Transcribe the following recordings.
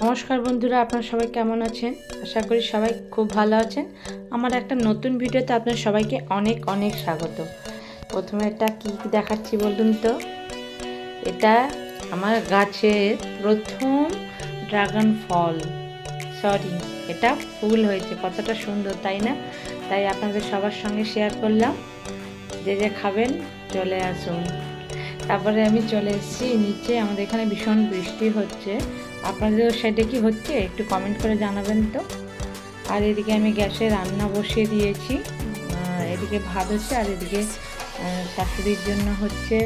নমস্কার বন্ধুরা, আপনারা সবাই কেমন আছেন? আশা করি সবাই খুব ভালো আছেন। আমার একটা নতুন ভিডিওতে আপনার সবাইকে অনেক অনেক স্বাগত। প্রথমে এটা কি দেখাচ্ছি বলুন তো। এটা আমার গাছের প্রথম ড্রাগন ফল, এটা ফুল হয়েছে। কতটা সুন্দর তাই না? তাই আপনাদের সবার সঙ্গে শেয়ার করলাম। যে যে খাবেন চলে আসুন। তারপরে আমি চলে এসেছি নিচে। আমাদের এখানে ভীষণ বৃষ্টি হচ্ছে। আপনাদের সাইডে কি হচ্ছে একটু কমেন্ট করে জানাবেন তো। আর এদিকে আমি গ্যাসে রান্না বসিয়ে দিয়েছি। এদিকে ভাত হচ্ছে, আর এদিকে শাশুড়ির জন্য হচ্ছে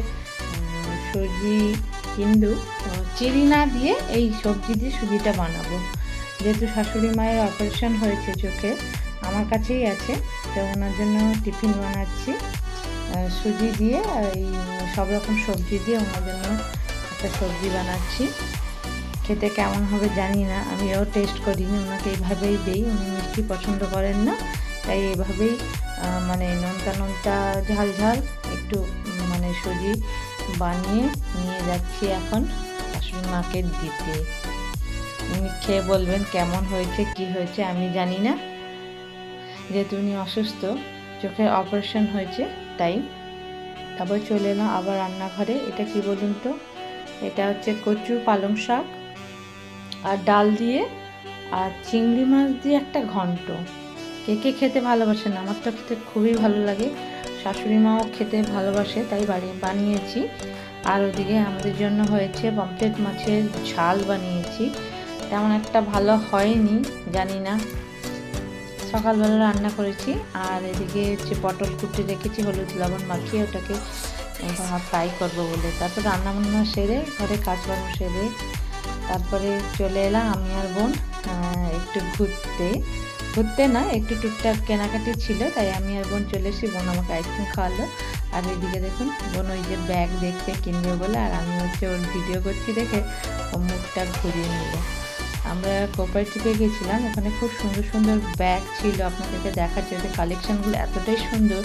সুজি, কিন্তু চিনি না দিয়ে এই সবজি দিয়ে সুজিটা বানাবো। যেহেতু শাশুড়ি মায়ের অপারেশন হয়েছে চোখে, আমার কাছেই আছে, তো ওনার জন্য টিফিন বানাচ্ছি সুজি দিয়ে। এই সব রকম সবজি দিয়ে ওনার জন্য একটা সবজি বানাচ্ছি। খেতে কেমন হবে জানি না, আমিও টেস্ট করিনি। ওনাকে এইভাবেই দিই, উনি মিষ্টি পছন্দ করেন না, তাই এইভাবেই মানে নোনতা ঝাল ঝাল একটু মানে সুজি বানিয়ে নিয়ে যাচ্ছি এখন শাশুড়ি মাকে দিতে। উনি খেয়ে বলবেন কেমন হয়েছে কি হয়েছে, আমি জানি না, যেহেতু উনি অসুস্থ, চোখের অপারেশন হয়েছে তাই। তারপর চলে এলাম আবার রান্নাঘরে। এটা কি বলুন তো, এটা হচ্ছে কচু পালং শাক আর ডাল দিয়ে আর চিংড়ি মাছ দিয়ে একটা ঘন্ট। কে কে খেতে ভালোবাসেন? আমার তো খেতে খুবই ভালো লাগে, শাশুড়ি মাও খেতে ভালোবাসে, তাই বানিয়েছি। আর ওদিকে আমাদের জন্য হয়েছে পমফ্রেট মাছের ঝাল বানিয়েছি। তেমন একটা ভালো হয়নি, জানি না, সকালবেলা রান্না করেছি। আর এদিকে হচ্ছে পটল কুটে রেখেছি হলুদ লবণ মাখিয়ে, ওটাকে ফ্রাই করবো বলে। তারপর রান্নাবান্না সেরে ঘরে কাজকর্ম সেরে তারপরে চলে এলাম আমি আর বোন একটু ঘুরতে না, একটু টুকটাক কেনাকাটি ছিল, তাই আমি আর বোন চলে এসেছি। বোন আমাকে আইসক্রিম খাওয়ালো। আর এদিকে দেখুন বোন ওই যে ব্যাগ দেখতে কিনবে বলে, আর আমি হচ্ছে ওর ভিডিও করছি দেখে ও মুখটা ঘুরিয়ে নিল। আমরা কোঅপারেটিভে গেছিলাম, ওখানে খুব সুন্দর সুন্দর ব্যাগ ছিল, আপনাদেরকে দেখাচ্ছি। ওদের কালেকশানগুলো এতটাই সুন্দর,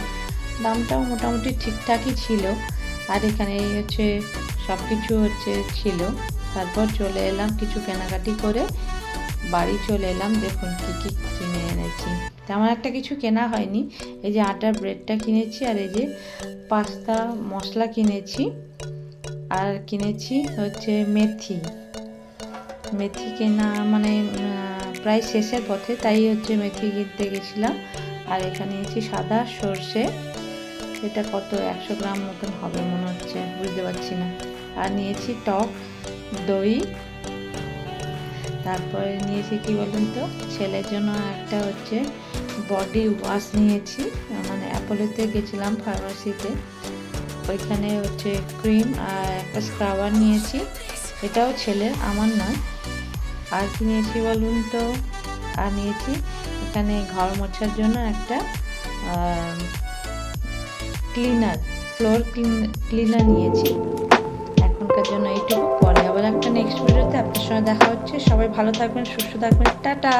দামটাও মোটামুটি ঠিকঠাকই ছিল। আর এখানে হচ্ছে সব কিছু হচ্ছে ছিল। তারপর চলে এলাম কিছু কেনাকাটি করে বাড়ি চলে এলাম। দেখুন কি কি কিনে এনেছি। তেমন একটা কিছু কেনা হয়নি, এই যে আটার ব্রেডটা কিনেছি, আর এই যে পাস্তা মশলা কিনেছি, আর কিনেছি হচ্ছে মেথি কেনা মানে প্রায় শেষের পথে, তাই হচ্ছে মেথি কিনতে গেছিলাম। আর এখানে নিয়েছি সাদা সর্ষে, এটা কত 100 গ্রাম মতন হবে মনে হচ্ছে, বুঝতে পারছি না। আর নিয়েছি টক দই। তারপরে নিয়েছি কি বলুন তো, ছেলের জন্য একটা হচ্ছে বডি ওয়াশ নিয়েছি, মানে অ্যাপোলোতে গেছিলাম ফার্মাসিতে, ওইখানে হচ্ছে ক্রিম আর একটা স্ক্রাবার নিয়েছি, এটাও ছেলের, আমার নয়। আর কি নিয়েছি বলুন তো, আর নিয়েছি এখানে ঘর মোছার জন্য একটা ফ্লোর ক্লিনার নিয়েছি। এখনকার জন্য এইটুকু, পরে আবার একটা নেক্সট ভিডিওতে আপনার সঙ্গে দেখা হচ্ছে। সবাই ভালো থাকবেন, সুস্থ থাকবেন, টাটা।